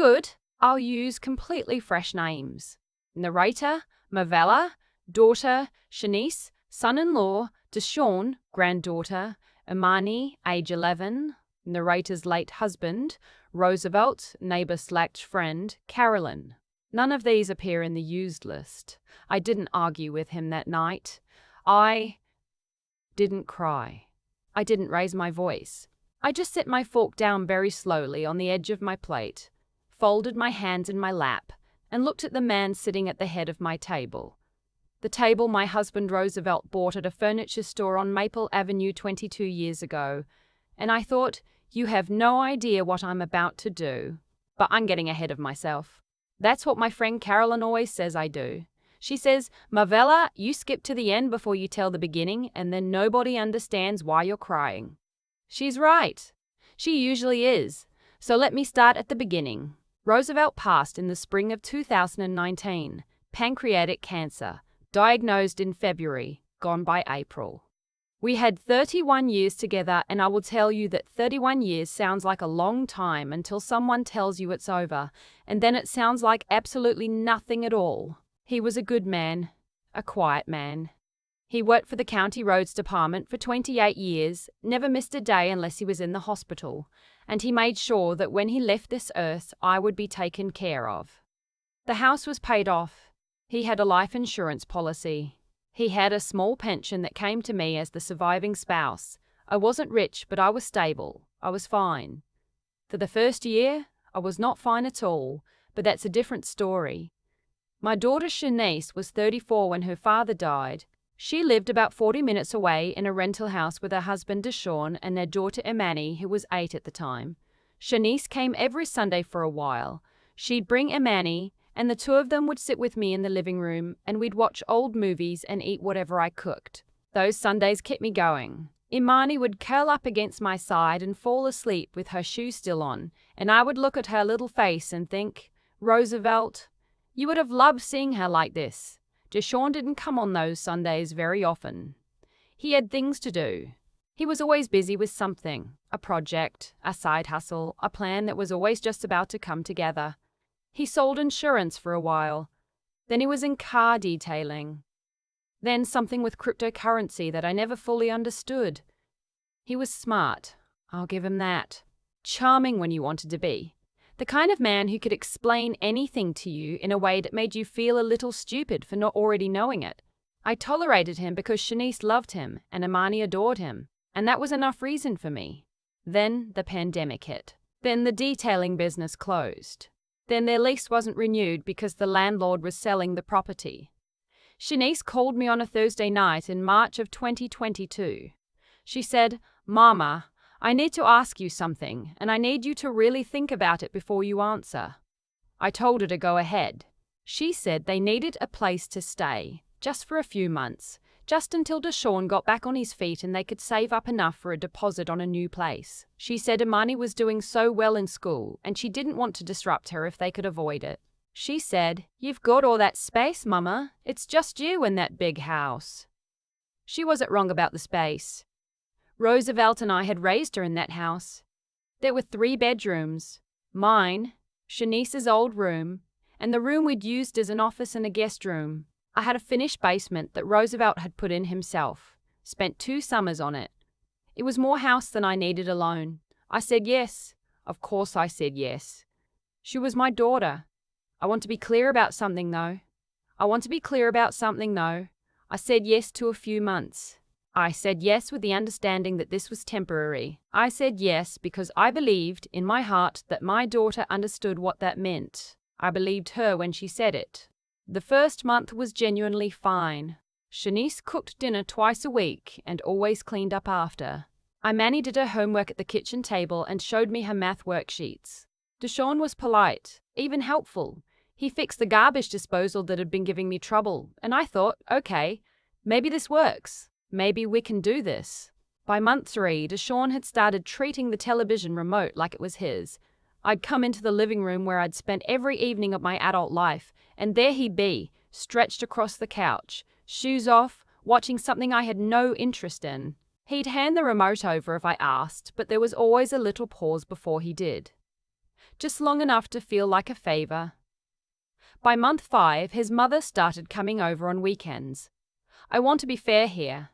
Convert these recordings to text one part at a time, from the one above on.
good. I'll use completely fresh names. Narrator, Marvella. Daughter, Shanice. Son-in-law, Deshawn. Granddaughter, Imani, age 11. Narrator's late husband, Roosevelt, neighbor/friend, Carolyn. None of these appear in the used list. I didn't argue with him that night. I didn't cry. I didn't raise my voice. I just set my fork down very slowly on the edge of my plate, folded my hands in my lap, and looked at the man sitting at the head of my table. The table my husband Roosevelt bought at a furniture store on Maple Avenue 22 years ago, and I thought, you have no idea what I'm about to do. But I'm getting ahead of myself. That's what my friend Carolyn always says I do. She says, Marvella, you skip to the end before you tell the beginning, and then nobody understands why you're crying. She's right. She usually is. So let me start at the beginning. Roosevelt passed in the spring of 2019. Pancreatic cancer. Diagnosed in February. Gone by April. We had 31 years together, and I will tell you that 31 years sounds like a long time until someone tells you it's over, and then it sounds like absolutely nothing at all. He was a good man, a quiet man. He worked for the County Roads Department for 28 years, never missed a day unless he was in the hospital, and he made sure that when he left this earth, I would be taken care of. The house was paid off. He had a life insurance policy. He had a small pension that came to me as the surviving spouse. I wasn't rich, but I was stable. I was fine. For the first year, I was not fine at all, but that's a different story. My daughter Shanice was 34 when her father died. She lived about 40 minutes away in a rental house with her husband Deshawn and their daughter Imani, who was 8 at the time. Shanice came every Sunday for a while. She'd bring Imani, and the two of them would sit with me in the living room, and we'd watch old movies and eat whatever I cooked. Those Sundays kept me going. Imani would curl up against my side and fall asleep with her shoes still on, and I would look at her little face and think, Roosevelt, you would have loved seeing her like this. Deshawn didn't come on those Sundays very often. He had things to do. He was always busy with something, a project, a side hustle, a plan that was always just about to come together. He sold insurance for a while. Then he was in car detailing. Then something with cryptocurrency that I never fully understood. He was smart. I'll give him that. Charming when you wanted to be. The kind of man who could explain anything to you in a way that made you feel a little stupid for not already knowing it. I tolerated him because Shanice loved him and Imani adored him, and that was enough reason for me. Then the pandemic hit. Then the detailing business closed. Then their lease wasn't renewed because the landlord was selling the property. Shanice called me on a Thursday night in March of 2022. She said, Mama, I need to ask you something, and I need you to really think about it before you answer. I told her to go ahead. She said they needed a place to stay, just for a few months, just until Deshawn got back on his feet and they could save up enough for a deposit on a new place. She said Imani was doing so well in school, and she didn't want to disrupt her if they could avoid it. She said, You've got all that space, Mama. It's just you in that big house. She wasn't wrong about the space. Roosevelt and I had raised her in that house. There were 3 bedrooms. Mine, Shanice's old room, and the room we'd used as an office and a guest room. I had a finished basement that Roosevelt had put in himself. Spent 2 summers on it. It was more house than I needed alone. I said yes. Of course I said yes. She was my daughter. I want to be clear about something though. I said yes to a few months. I said yes with the understanding that this was temporary. I said yes because I believed in my heart that my daughter understood what that meant. I believed her when she said it. The first month was genuinely fine. Shanice cooked dinner twice a week and always cleaned up after. Imani did her homework at the kitchen table and showed me her math worksheets. Deshawn was polite, even helpful. He fixed the garbage disposal that had been giving me trouble, and I thought, okay, maybe this works. Maybe we can do this. By month 3, Deshawn had started treating the television remote like it was his. I'd come into the living room where I'd spent every evening of my adult life, and there he'd be, stretched across the couch, shoes off, watching something I had no interest in. He'd hand the remote over if I asked, but there was always a little pause before he did. just long enough to feel like a favor. By month 5, his mother started coming over on weekends. I want to be fair here.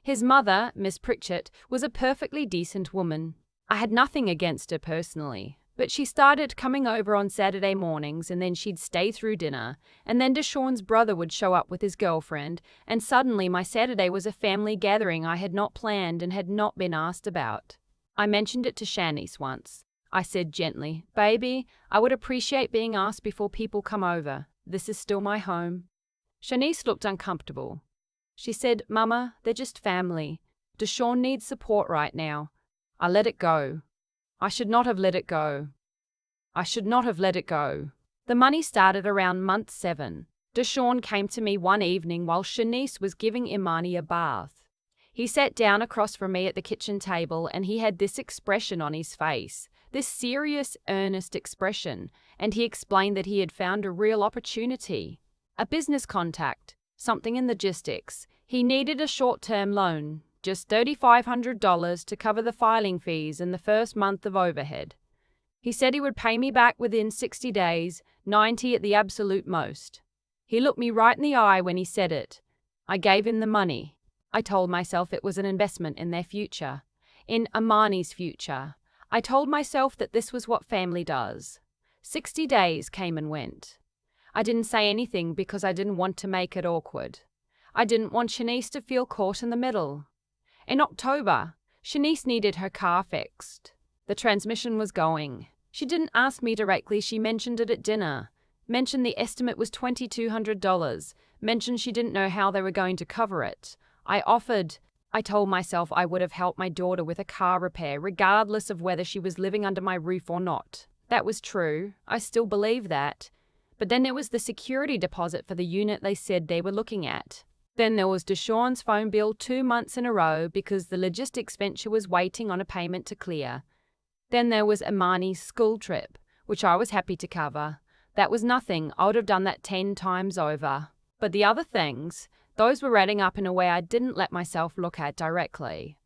His mother, Miss Pritchett, was a perfectly decent woman. I had nothing against her personally, but she started coming over on Saturday mornings and then she'd stay through dinner, and then Deshawn's brother would show up with his girlfriend, and suddenly my Saturday was a family gathering I had not planned and had not been asked about. I mentioned it to Shanice once. I said gently, "Baby, I would appreciate being asked before people come over. This is still my home." Shanice looked uncomfortable. She said, "Mama, they're just family. Deshawn needs support right now." I let it go. I should not have let it go. I should not have let it go. The money started around month 7. Deshawn came to me one evening while Shanice was giving Imani a bath. He sat down across from me at the kitchen table and he had this expression on his face, this serious, earnest expression, and he explained that he had found a real opportunity. A business contact, something in logistics. He needed a short-term loan, just $3,500 to cover the filing fees and the first month of overhead. He said he would pay me back within 60 days, 90 at the absolute most. He looked me right in the eye when he said it. I gave him the money. I told myself it was an investment in their future, in Imani's future. I told myself that this was what family does. 60 days came and went. I didn't say anything because I didn't want to make it awkward. I didn't want Shanice to feel caught in the middle. In October, Shanice needed her car fixed. The transmission was going. She didn't ask me directly, she mentioned it at dinner. Mentioned the estimate was $2,200. Mentioned she didn't know how they were going to cover it. I told myself I would have helped my daughter with a car repair regardless of whether she was living under my roof or not. That was true. I still believe that. But then there was the security deposit for the unit they said they were looking at. Then there was Deshawn's phone bill 2 months in a row because the logistics venture was waiting on a payment to clear. Then there was Imani's school trip, which I was happy to cover. That was nothing. I would have done that 10 times over. But the other things, those were adding up in a way I didn't let myself look at directly.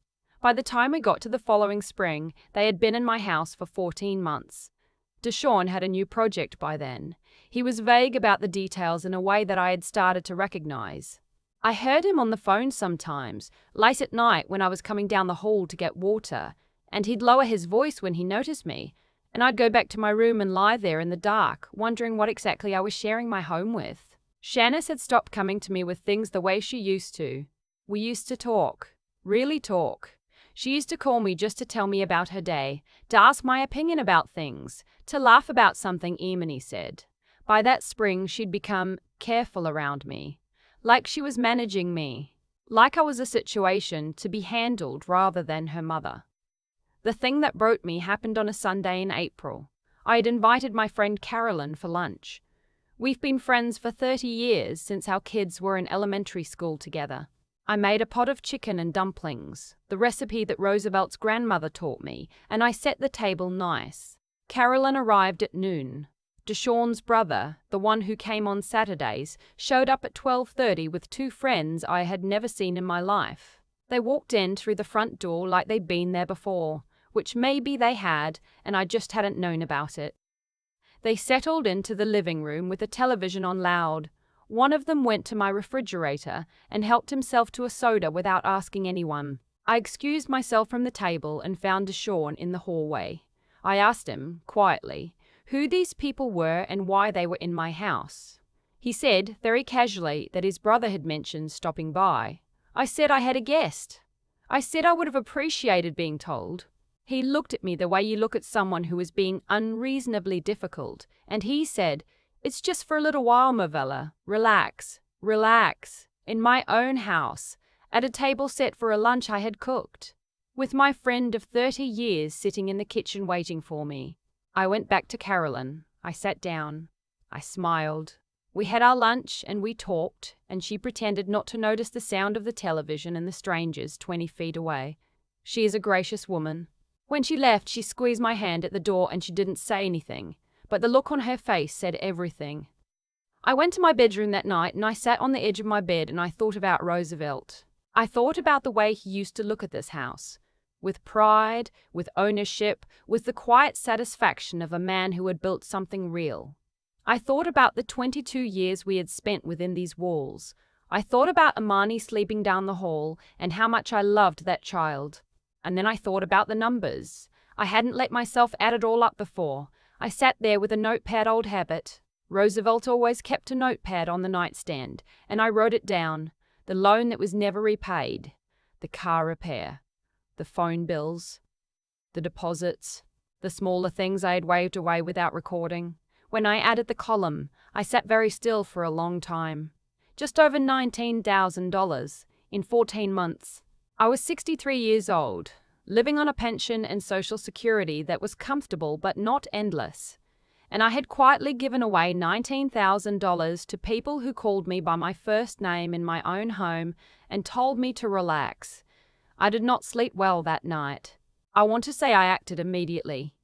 By the time we got to the following spring, they had been in my house for 14 months. Deshawn had a new project by then. He was vague about the details in a way that I had started to recognize. I heard him on the phone sometimes, late at night when I was coming down the hall to get water, and he'd lower his voice when he noticed me, and I'd go back to my room and lie there in the dark, wondering what exactly I was sharing my home with. Shanice had stopped coming to me with things the way she used to. We used to talk. Really talk. She used to call me just to tell me about her day, to ask my opinion about things, to laugh about something Imani said. By that spring, she'd become careful around me. Like she was managing me. Like I was a situation to be handled rather than her mother. The thing that broke me happened on a Sunday in April. I had invited my friend Carolyn for lunch. We've been friends for 30 years since our kids were in elementary school together. I made a pot of chicken and dumplings, the recipe that Roosevelt's grandmother taught me, and I set the table nice. Carolyn arrived at noon. Deshawn's brother, the one who came on Saturdays, showed up at 12:30 with 2 friends I had never seen in my life. They walked in through the front door like they'd been there before, which maybe they had, and I just hadn't known about it. They settled into the living room with the television on loud. One of them went to my refrigerator and helped himself to a soda without asking anyone. I excused myself from the table and found Deshawn in the hallway. I asked him, quietly, who these people were and why they were in my house. He said, very casually, that his brother had mentioned stopping by. I said I had a guest. I said I would have appreciated being told. He looked at me the way you look at someone who is being unreasonably difficult, and he said, "It's just for a little while, Marvella. Relax, relax. In my own house, at a table set for a lunch I had cooked, with my friend of 30 years sitting in the kitchen waiting for me." I went back to Carolyn. I sat down. I smiled. We had our lunch and we talked, and she pretended not to notice the sound of the television and the strangers 20 feet away. She is a gracious woman. When she left, she squeezed my hand at the door and she didn't say anything, but the look on her face said everything. I went to my bedroom that night and I sat on the edge of my bed and I thought about Roosevelt. I thought about the way he used to look at this house. with pride, with ownership, with the quiet satisfaction of a man who had built something real. I thought about the 22 years we had spent within these walls. I thought about Imani sleeping down the hall and how much I loved that child. And then I thought about the numbers. I hadn't let myself add it all up before. I sat there with a notepad, old habit. Roosevelt always kept a notepad on the nightstand, and I wrote it down. The loan that was never repaid, the car repair, the phone bills, the deposits, the smaller things I had waved away without recording. When I added the column, I sat very still for a long time. Just over $19,000 in 14 months. I was 63 years old, living on a pension and Social Security that was comfortable but not endless. And I had quietly given away $19,000 to people who called me by my first name in my own home and told me to relax. I did not sleep well that night. I want to say I acted immediately.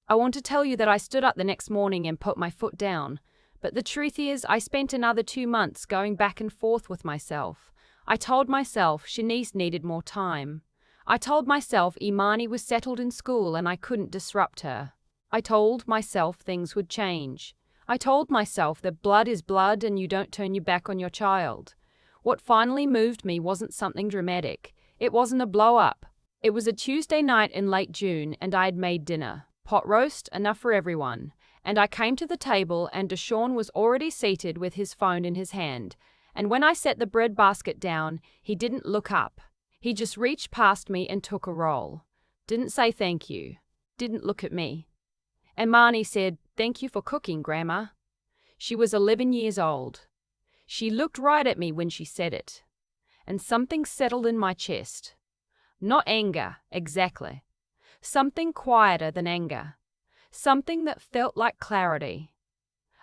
I want to tell you that I stood up the next morning and put my foot down. But the truth is, I spent another 2 months going back and forth with myself. I told myself Shanice needed more time. I told myself Imani was settled in school and I couldn't disrupt her. I told myself things would change. I told myself that blood is blood and you don't turn your back on your child. What finally moved me wasn't something dramatic. It wasn't a blow-up. It was a Tuesday night in late June and I had made dinner. Pot roast, enough for everyone. And I came to the table and Deshaun was already seated with his phone in his hand. And when I set the bread basket down, he didn't look up. He just reached past me and took a roll. Didn't say thank you. Didn't look at me. Imani said, "Thank you for cooking, Grandma." She was 11 years old. She looked right at me when she said it. And something settled in my chest. Not anger, exactly. Something quieter than anger. Something that felt like clarity.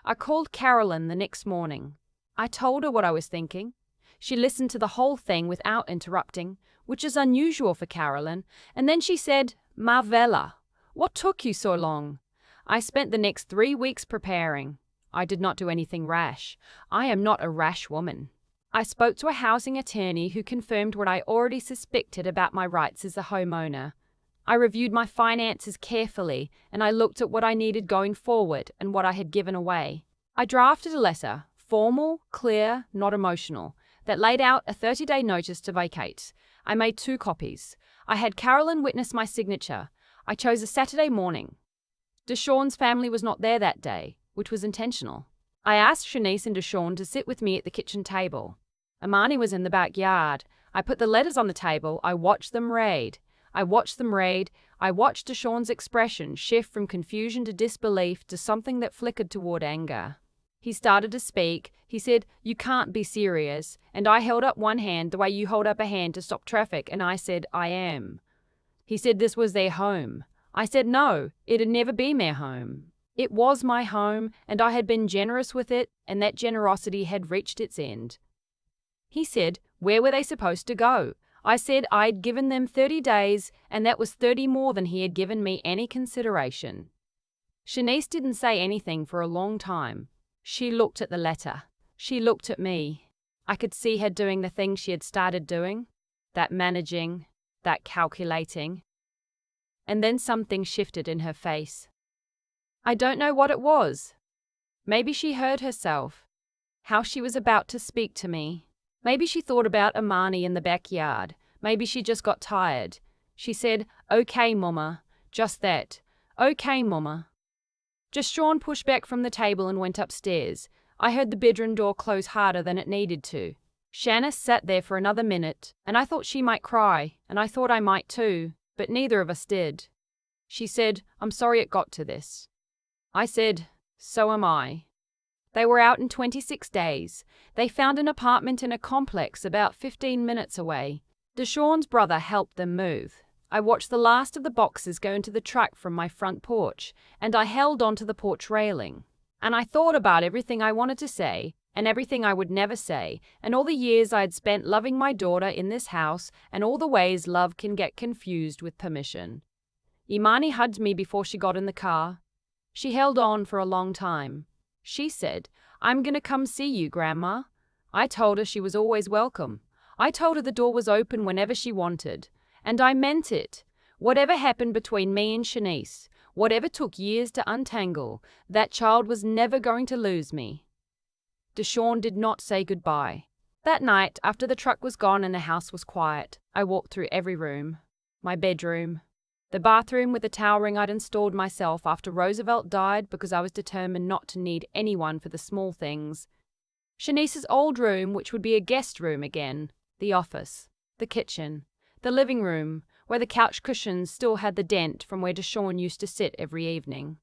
I called Carolyn the next morning. I told her what I was thinking. She listened to the whole thing without interrupting, which is unusual for Carolyn, and then she said, "Marvella, what took you so long?" I spent the next 3 weeks preparing. I did not do anything rash. I am not a rash woman. I spoke to a housing attorney who confirmed what I already suspected about my rights as a homeowner. I reviewed my finances carefully, and I looked at what I needed going forward and what I had given away. I drafted a letter, formal, clear, not emotional, that laid out a 30-day notice to vacate. I made 2 copies. I had Carolyn witness my signature. I chose a Saturday morning. Deshaun's family was not there that day, which was intentional. I asked Shanice and Deshaun to sit with me at the kitchen table. Imani was in the backyard. I put the letters on the table. I watched them read. I watched Deshaun's expression shift from confusion to disbelief to something that flickered toward anger. He started to speak. He said, "You can't be serious." And I held up one hand the way you hold up a hand to stop traffic, and I said, "I am." He said this was their home. I said no, it'd never be my home. It was my home, and I had been generous with it, and that generosity had reached its end. He said, where were they supposed to go? I said I'd given them 30 days, and that was 30 more than he had given me any consideration. Shanice didn't say anything for a long time. She looked at the letter. She looked at me. I could see her doing the things she had started doing, that managing, that calculating. And then something shifted in her face. I don't know what it was. Maybe she heard herself, how she was about to speak to me. Maybe she thought about Imani in the backyard. Maybe she just got tired. She said, "Okay, Mama." Just that. "Okay, Mama." Deshaun pushed back from the table and went upstairs. I heard the bedroom door close harder than it needed to. Shanice sat there for another minute, and I thought she might cry, and I thought I might too, but neither of us did. She said, "I'm sorry it got to this." I said, "So am I." They were out in 26 days. They found an apartment in a complex about 15 minutes away. Deshaun's brother helped them move. I watched the last of the boxes go into the truck from my front porch, and I held onto the porch railing. And I thought about everything I wanted to say, and everything I would never say, and all the years I had spent loving my daughter in this house, and all the ways love can get confused with permission. Imani hugged me before she got in the car. She held on for a long time. She said, "I'm going to come see you, Grandma." I told her she was always welcome. I told her the door was open whenever she wanted. And I meant it. Whatever happened between me and Shanice, whatever took years to untangle, that child was never going to lose me. Deshawn did not say goodbye. That night, after the truck was gone and the house was quiet, I walked through every room. My bedroom, the bathroom with the towel ring I'd installed myself after Roosevelt died because I was determined not to need anyone for the small things. Shanice's old room, which would be a guest room again, the office, the kitchen, the living room, where the couch cushions still had the dent from where Deshawn used to sit every evening.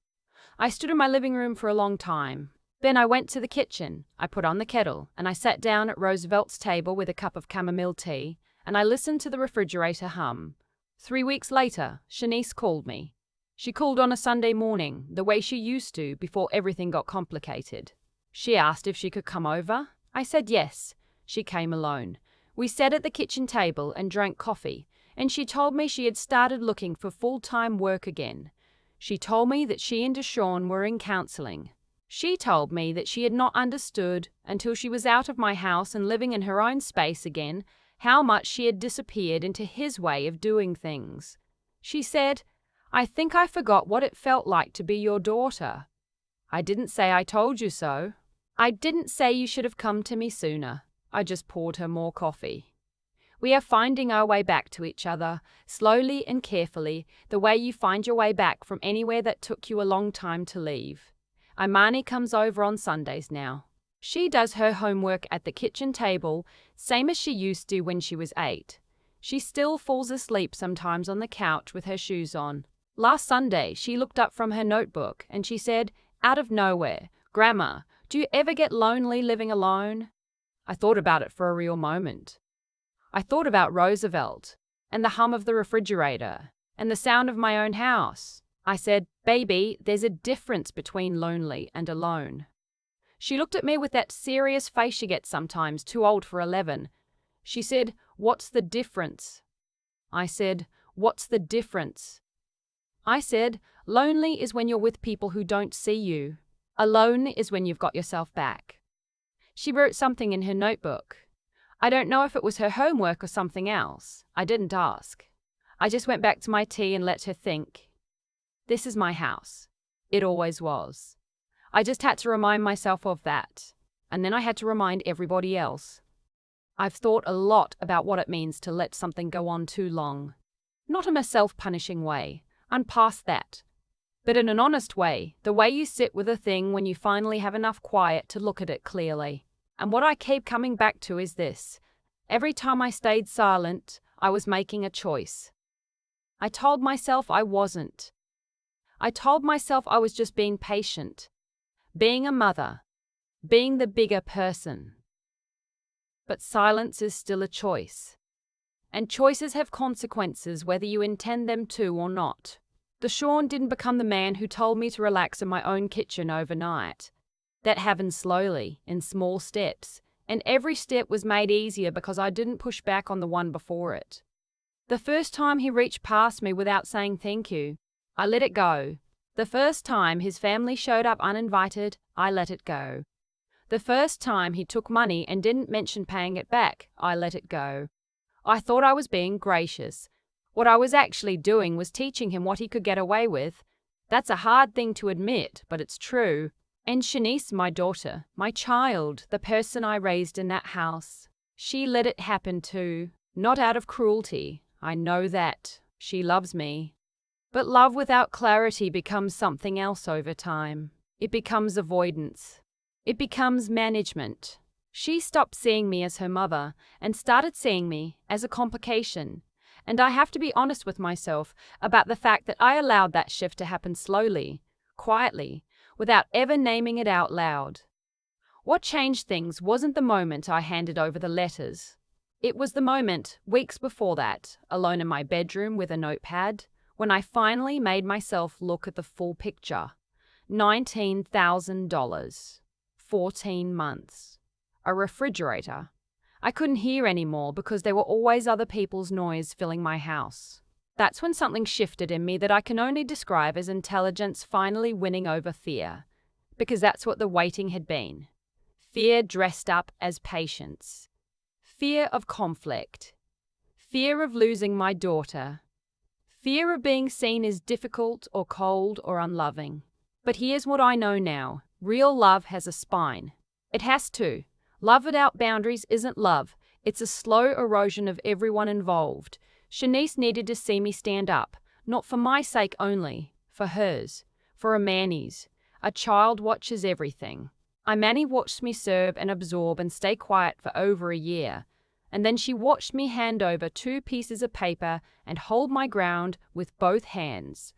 I stood in my living room for a long time. Then I went to the kitchen, I put on the kettle, and I sat down at Roosevelt's table with a cup of chamomile tea, and I listened to the refrigerator hum. 3 weeks later, Shanice called me. She called on a Sunday morning, the way she used to before everything got complicated. She asked if she could come over. I said yes. She came alone. We sat at the kitchen table and drank coffee, and she told me she had started looking for full-time work again. She told me that she and Deshawn were in counseling. She told me that she had not understood, until she was out of my house and living in her own space again, how much she had disappeared into his way of doing things. She said, "I think I forgot what it felt like to be your daughter. I didn't say I told you so. I didn't say you should have come to me sooner." I just poured her more coffee. We are finding our way back to each other, slowly and carefully, the way you find your way back from anywhere that took you a long time to leave. Imani comes over on Sundays now. She does her homework at the kitchen table, same as she used to when she was 8. She still falls asleep sometimes on the couch with her shoes on. Last Sunday, she looked up from her notebook and she said, out of nowhere, "Grandma, do you ever get lonely living alone?" I thought about it for a real moment. I thought about Roosevelt, and the hum of the refrigerator, and the sound of my own house. I said, "Baby, there's a difference between lonely and alone." She looked at me with that serious face she gets sometimes, too old for 11. She said, "What's the difference?" I said, "What's the difference?" I said, "Lonely is when you're with people who don't see you. Alone is when you've got yourself back." She wrote something in her notebook. I don't know if it was her homework or something else. I didn't ask. I just went back to my tea and let her think. This is my house. It always was. I just had to remind myself of that. And then I had to remind everybody else. I've thought a lot about what it means to let something go on too long. Not in a self-punishing way. I'm past that. But in an honest way, the way you sit with a thing when you finally have enough quiet to look at it clearly. And what I keep coming back to is this. Every time I stayed silent, I was making a choice. I told myself I wasn't. I told myself I was just being patient, being a mother, being the bigger person. But silence is still a choice. And choices have consequences whether you intend them to or not. Deshawn didn't become the man who told me to relax in my own kitchen overnight. That happened slowly, in small steps, and every step was made easier because I didn't push back on the one before it. The first time he reached past me without saying thank you, I let it go. The first time his family showed up uninvited, I let it go. The first time he took money and didn't mention paying it back, I let it go. I thought I was being gracious. What I was actually doing was teaching him what he could get away with. That's a hard thing to admit, but it's true. And Shanice, my daughter, my child, the person I raised in that house, she let it happen too. Not out of cruelty. I know that. She loves me. But love without clarity becomes something else over time. It becomes avoidance. It becomes management. She stopped seeing me as her mother and started seeing me as a complication. And I have to be honest with myself about the fact that I allowed that shift to happen slowly, quietly, without ever naming it out loud. What changed things wasn't the moment I handed over the letters. It was the moment, weeks before that, alone in my bedroom with a notepad, when I finally made myself look at the full picture. $19,000. 14 months. A refrigerator. I couldn't hear anymore because there were always other people's noise filling my house. That's when something shifted in me that I can only describe as intelligence finally winning over fear. Because that's what the waiting had been. Fear dressed up as patience. Fear of conflict. Fear of losing my daughter. Fear of being seen as difficult or cold or unloving. But here's what I know now. Real love has a spine. It has to. Love without boundaries isn't love. It's a slow erosion of everyone involved. Shanice needed to see me stand up, not for my sake only, for hers, for Amani's. A child watches everything. Imani watched me serve and absorb and stay quiet for over a year. And then she watched me hand over 2 pieces of paper and hold my ground with both hands.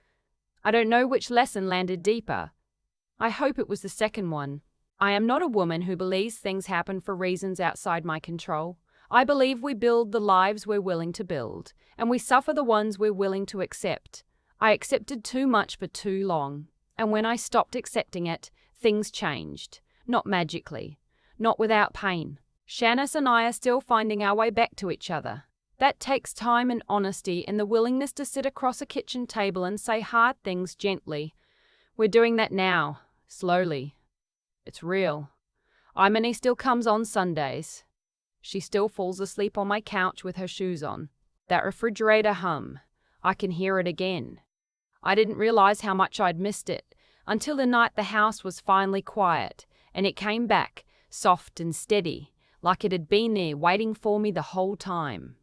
I don't know which lesson landed deeper. I hope it was the second one. I am not a woman who believes things happen for reasons outside my control. I believe we build the lives we're willing to build, and we suffer the ones we're willing to accept. I accepted too much for too long, and when I stopped accepting it, things changed. Not magically, not without pain. Shanice and I are still finding our way back to each other. That takes time and honesty and the willingness to sit across a kitchen table and say hard things gently. We're doing that now, slowly. It's real. Imani still comes on Sundays. She still falls asleep on my couch with her shoes on. That refrigerator hum. I can hear it again. I didn't realize how much I'd missed it until the night the house was finally quiet, and it came back, soft and steady, like it had been there waiting for me the whole time.